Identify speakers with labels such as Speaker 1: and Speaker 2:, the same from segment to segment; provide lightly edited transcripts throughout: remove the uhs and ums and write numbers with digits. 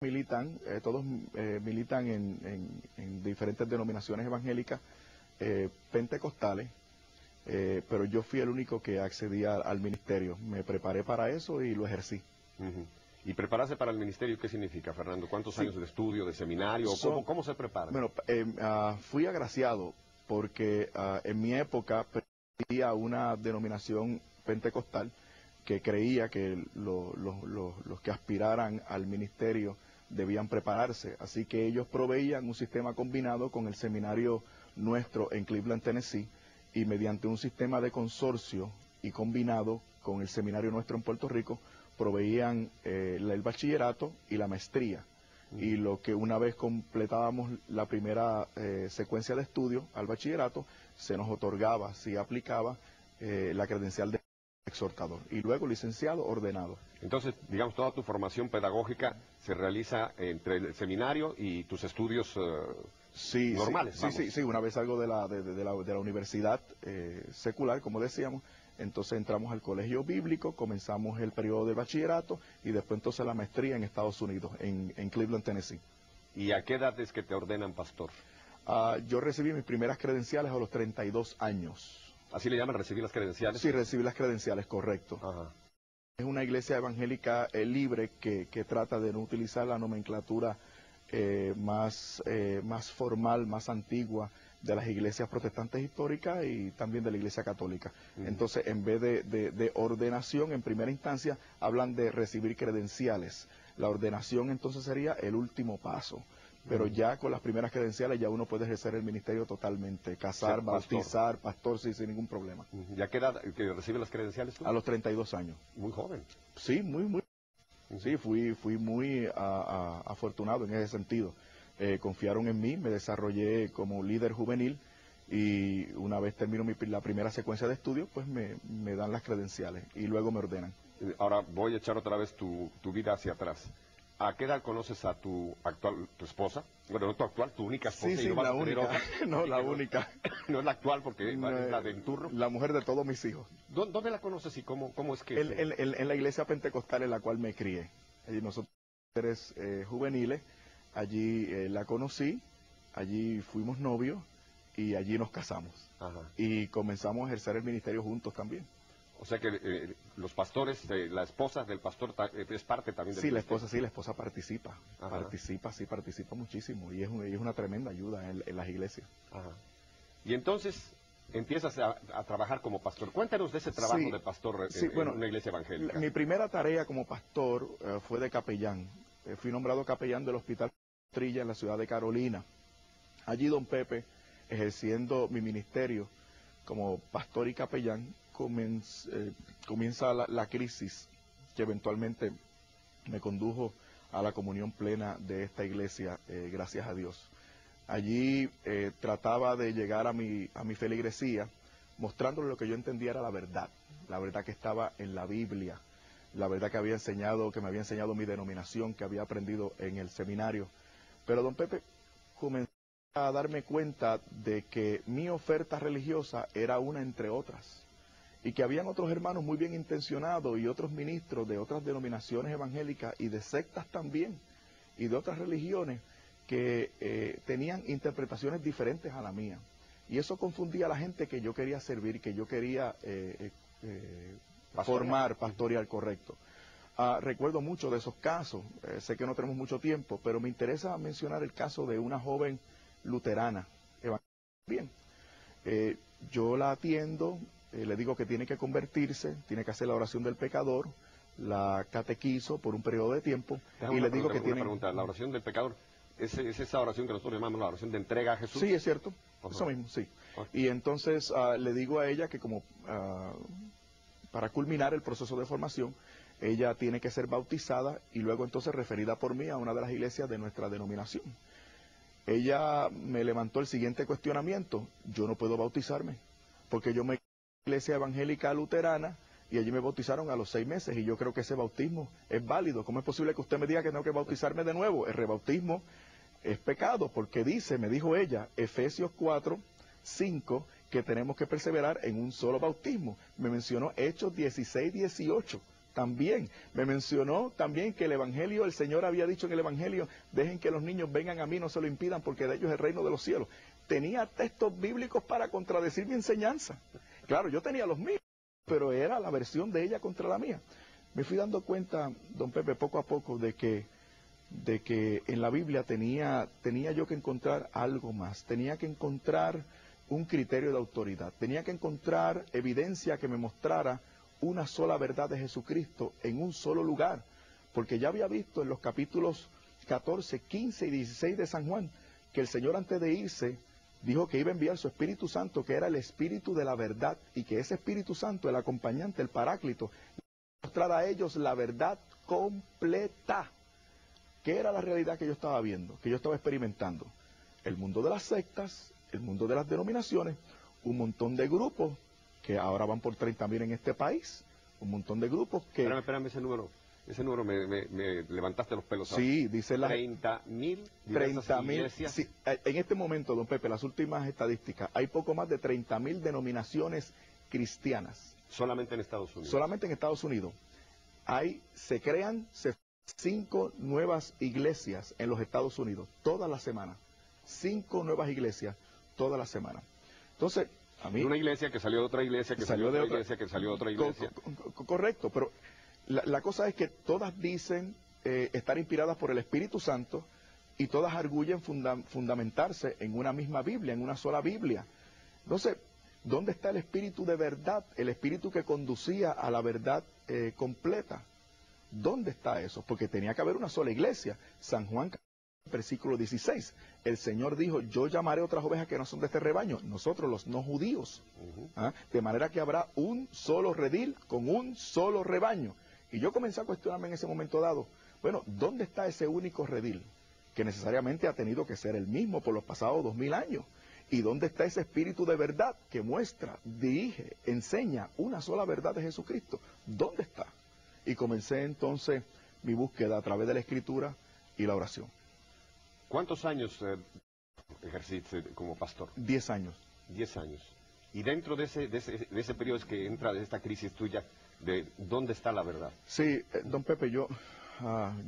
Speaker 1: militan, todos militan en diferentes denominaciones evangélicas pentecostales, pero yo fui el único que accedía al ministerio. Me preparé para eso y lo ejercí.
Speaker 2: ¿Y prepararse para el ministerio qué significa, Fernando? ¿Cuántos años de estudio, de seminario? ¿Cómo se prepara?
Speaker 1: Bueno, fui agraciado porque en mi época pertenecía a una denominación pentecostal que creía que los que aspiraran al ministerio debían prepararse. Así que ellos proveían un sistema combinado con el seminario nuestro en Cleveland, Tennessee, y mediante un sistema de consorcio y combinado con el seminario nuestro en Puerto Rico, proveían el bachillerato y la maestría. Y lo que una vez completábamos la primera secuencia de estudio al bachillerato, se nos otorgaba, si aplicaba, la credencial de exhortador y luego licenciado ordenado.
Speaker 2: Entonces, digamos, toda tu formación pedagógica se realiza entre el seminario y tus estudios normales.
Speaker 1: Sí, una vez salgo de la universidad secular, como decíamos, entonces entramos al colegio bíblico, comenzamos el periodo de bachillerato y después entonces la maestría en Estados Unidos, en Cleveland, Tennessee.
Speaker 2: ¿Y a qué edad es que te ordenan pastor?
Speaker 1: Yo recibí mis primeras credenciales a los 32 años.
Speaker 2: ¿Así le llaman, recibir las credenciales?
Speaker 1: Sí, recibí las credenciales, correcto.
Speaker 2: Ajá.
Speaker 1: Es una iglesia evangélica libre que trata de no utilizar la nomenclatura más formal, más antigua de las iglesias protestantes históricas y también de la iglesia católica. Entonces, en vez de ordenación, en primera instancia, hablan de recibir credenciales. La ordenación entonces sería el último paso. Pero ya con las primeras credenciales ya uno puede ejercer el ministerio totalmente, casar, bautizar, pastor, sí, sin ningún problema.
Speaker 2: ¿Y a qué edad que recibe las credenciales tú?
Speaker 1: A los 32 años.
Speaker 2: Muy joven.
Speaker 1: Sí, muy. Sí, fui muy afortunado en ese sentido. Confiaron en mí, me desarrollé como líder juvenil y una vez termino la primera secuencia de estudios, pues me dan las credenciales y luego me ordenan.
Speaker 2: Ahora voy a echar otra vez tu vida hacia atrás. ¿A qué edad conoces a tu esposa? Bueno, no tu actual, tu única esposa.
Speaker 1: Sí, la única. No, la única.
Speaker 2: No es la actual porque no, es la del turno.
Speaker 1: La mujer de todos mis hijos.
Speaker 2: ¿Dónde la conoces y cómo es que...?
Speaker 1: En la iglesia pentecostal en la cual me crié. Allí nosotros, juveniles, allí la conocí, allí fuimos novios y allí nos casamos.
Speaker 2: Ajá.
Speaker 1: Y comenzamos a ejercer el ministerio juntos también.
Speaker 2: O sea que los pastores, la esposa del pastor es parte también del
Speaker 1: ministerio. Sí, la esposa participa.
Speaker 2: Ajá.
Speaker 1: Participa muchísimo y es una tremenda ayuda en las iglesias.
Speaker 2: Ajá. Y entonces empiezas a trabajar como pastor. Cuéntanos de ese trabajo de pastor en una iglesia evangélica.
Speaker 1: Mi primera tarea como pastor fue de capellán. Fui nombrado capellán del Hospital Trilla en la ciudad de Carolina. Allí don Pepe, ejerciendo mi ministerio como pastor y capellán, comienza la crisis que eventualmente me condujo a la comunión plena de esta iglesia, gracias a Dios. Allí trataba de llegar a mi feligresía, mostrándole lo que yo entendía era la verdad que estaba en la Biblia, la verdad que me había enseñado mi denominación, que había aprendido en el seminario. Pero don Pepe comenzó a darme cuenta de que mi oferta religiosa era una entre otras, y que habían otros hermanos muy bien intencionados y otros ministros de otras denominaciones evangélicas y de sectas también, y de otras religiones que tenían interpretaciones diferentes a la mía. Y eso confundía a la gente que yo quería servir, que yo quería formar, pastorear, correcto. Recuerdo mucho de esos casos, sé que no tenemos mucho tiempo, pero me interesa mencionar el caso de una joven luterana evangélica. Bien, yo la atiendo, le digo que tiene que convertirse, tiene que hacer la oración del pecador, la catequizo por un periodo de tiempo, y le digo que tiene...
Speaker 2: pregunta, la oración del pecador, ¿es esa oración que nosotros llamamos la oración de entrega a Jesús?
Speaker 1: Sí, es cierto, eso mismo, sí. Y entonces le digo a ella que como para culminar el proceso de formación, ella tiene que ser bautizada y luego entonces referida por mí a una de las iglesias de nuestra denominación. Ella me levantó el siguiente cuestionamiento: yo no puedo bautizarme, porque yo me iglesia evangélica luterana y allí me bautizaron a los 6 meses y yo creo que ese bautismo es válido. ¿Cómo es posible que usted me diga que tengo que bautizarme de nuevo? El rebautismo es pecado porque me dijo ella, Efesios 4:5, que tenemos que perseverar en un solo bautismo. Me mencionó Hechos 16:18, también. Me mencionó también que el Evangelio, el Señor había dicho en el Evangelio, dejen que los niños vengan a mí, no se lo impidan, porque de ellos es el reino de los cielos. Tenía textos bíblicos para contradecir mi enseñanza. Claro, yo tenía los míos, pero era la versión de ella contra la mía. Me fui dando cuenta, don Pepe, poco a poco, de que en la Biblia tenía yo que encontrar algo más. Tenía que encontrar un criterio de autoridad. Tenía que encontrar evidencia que me mostrara una sola verdad de Jesucristo en un solo lugar. Porque ya había visto en los capítulos 14, 15 y 16 de San Juan que el Señor, antes de irse, dijo que iba a enviar su Espíritu Santo, que era el Espíritu de la verdad, y que ese Espíritu Santo, el acompañante, el Paráclito, mostrara a ellos la verdad completa. ¿Qué era la realidad que yo estaba viendo, que yo estaba experimentando? El mundo de las sectas, el mundo de las denominaciones, un montón de grupos, que ahora van por 30.000 en este país, un montón de grupos que...
Speaker 2: Espérame, ese número me levantaste los pelos. ¿Sabes?
Speaker 1: Sí, dice la...
Speaker 2: 30.000
Speaker 1: iglesias. Sí, en este momento, don Pepe, las últimas estadísticas, hay poco más de 30.000 denominaciones cristianas.
Speaker 2: Solamente en Estados Unidos.
Speaker 1: Solamente en Estados Unidos. Se crean 5 nuevas iglesias en los Estados Unidos, todas las semanas. 5 nuevas iglesias todas las semanas. Entonces, a mí...
Speaker 2: Una iglesia que salió de otra iglesia, que salió de otra iglesia, que salió de otra iglesia.
Speaker 1: Correcto, pero la cosa es que todas dicen estar inspiradas por el Espíritu Santo y todas arguyen fundamentarse en una misma Biblia, en una sola Biblia. Entonces, ¿dónde está el espíritu de verdad? El espíritu que conducía a la verdad completa. ¿Dónde está eso? Porque tenía que haber una sola iglesia. San Juan, versículo 16. El Señor dijo, yo llamaré otras ovejas que no son de este rebaño, nosotros los no judíos. De manera que habrá un solo redil con un solo rebaño. Y yo comencé a cuestionarme en ese momento dado, bueno, ¿dónde está ese único redil? Que necesariamente ha tenido que ser el mismo por los pasados 2000 años. ¿Y dónde está ese espíritu de verdad que muestra, dirige, enseña una sola verdad de Jesucristo? ¿Dónde está? Y comencé entonces mi búsqueda a través de la Escritura y la oración.
Speaker 2: ¿Cuántos años ejerciste como pastor?
Speaker 1: 10 años.
Speaker 2: 10 años. Y dentro de ese periodo es que entra esta crisis tuya de ¿dónde está la verdad?
Speaker 1: Sí, don Pepe, yo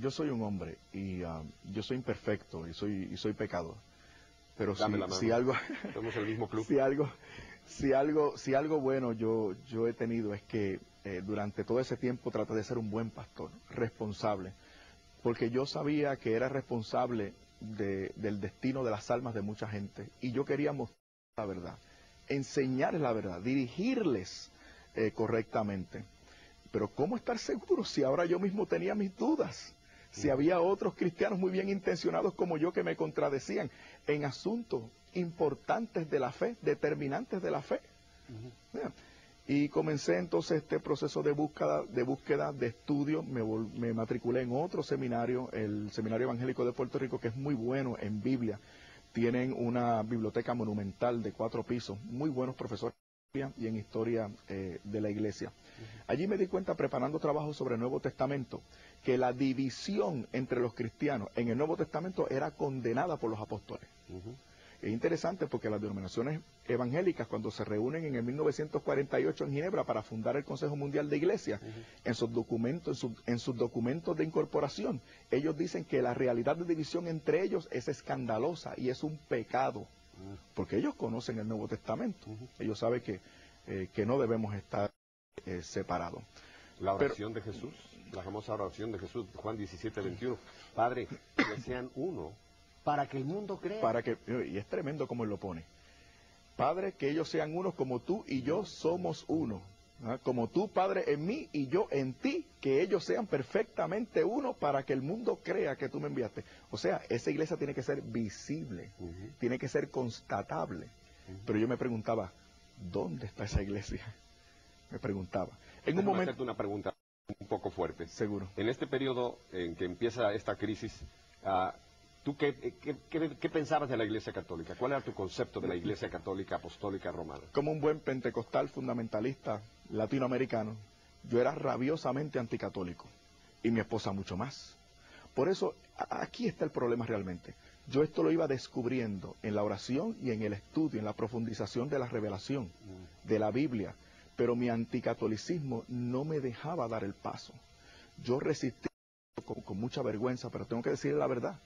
Speaker 1: soy un hombre y yo soy imperfecto y soy pecador. Pero si algo...
Speaker 2: Somos el mismo club.
Speaker 1: Si algo bueno yo he tenido es que durante todo ese tiempo traté de ser un buen pastor, responsable, porque yo sabía que era responsable del destino de las almas de mucha gente, y yo quería mostrar la verdad, enseñarles la verdad, dirigirles correctamente. Pero ¿cómo estar seguro si ahora yo mismo tenía mis dudas? Si había otros cristianos muy bien intencionados como yo que me contradecían en asuntos importantes de la fe, determinantes de la fe. Y comencé entonces este proceso de búsqueda, de estudio. Me matriculé en otro seminario, el Seminario Evangélico de Puerto Rico, que es muy bueno en Biblia. Tienen una biblioteca monumental de 4 pisos, muy buenos profesores y en historia de la iglesia. Allí me di cuenta, preparando trabajos sobre el Nuevo Testamento, que la división entre los cristianos en el Nuevo Testamento era condenada por los apóstoles. Es interesante porque las denominaciones evangélicas, cuando se reúnen en el 1948 en Ginebra para fundar el Consejo Mundial de Iglesias, en sus documentos de incorporación, ellos dicen que la realidad de división entre ellos es escandalosa y es un pecado, porque ellos conocen el Nuevo Testamento. Ellos saben que no debemos estar separados.
Speaker 2: La oración de Jesús, la famosa oración de Jesús, Juan 17:21, Padre, que sean uno, para que el mundo crea.
Speaker 1: Y es tremendo como él lo pone. Padre, que ellos sean uno como tú y yo somos uno. Como tú, Padre, en mí y yo en ti, que ellos sean perfectamente uno para que el mundo crea que tú me enviaste. O sea, esa iglesia tiene que ser visible, tiene que ser constatable. Pero yo me preguntaba, ¿dónde está esa iglesia? Me preguntaba. En un momento...
Speaker 2: hacerte una pregunta un poco fuerte.
Speaker 1: Seguro.
Speaker 2: En este periodo en que empieza esta crisis, ¿tú qué pensabas de la Iglesia Católica? ¿Cuál era tu concepto de la Iglesia Católica Apostólica Romana?
Speaker 1: Como un buen pentecostal fundamentalista latinoamericano, yo era rabiosamente anticatólico, y mi esposa mucho más. Por eso, aquí está el problema realmente. Yo esto lo iba descubriendo en la oración y en el estudio, en la profundización de la revelación de la Biblia. pero mi anticatolicismo no me dejaba dar el paso. Yo resistí con mucha vergüenza, pero tengo que decir la verdad.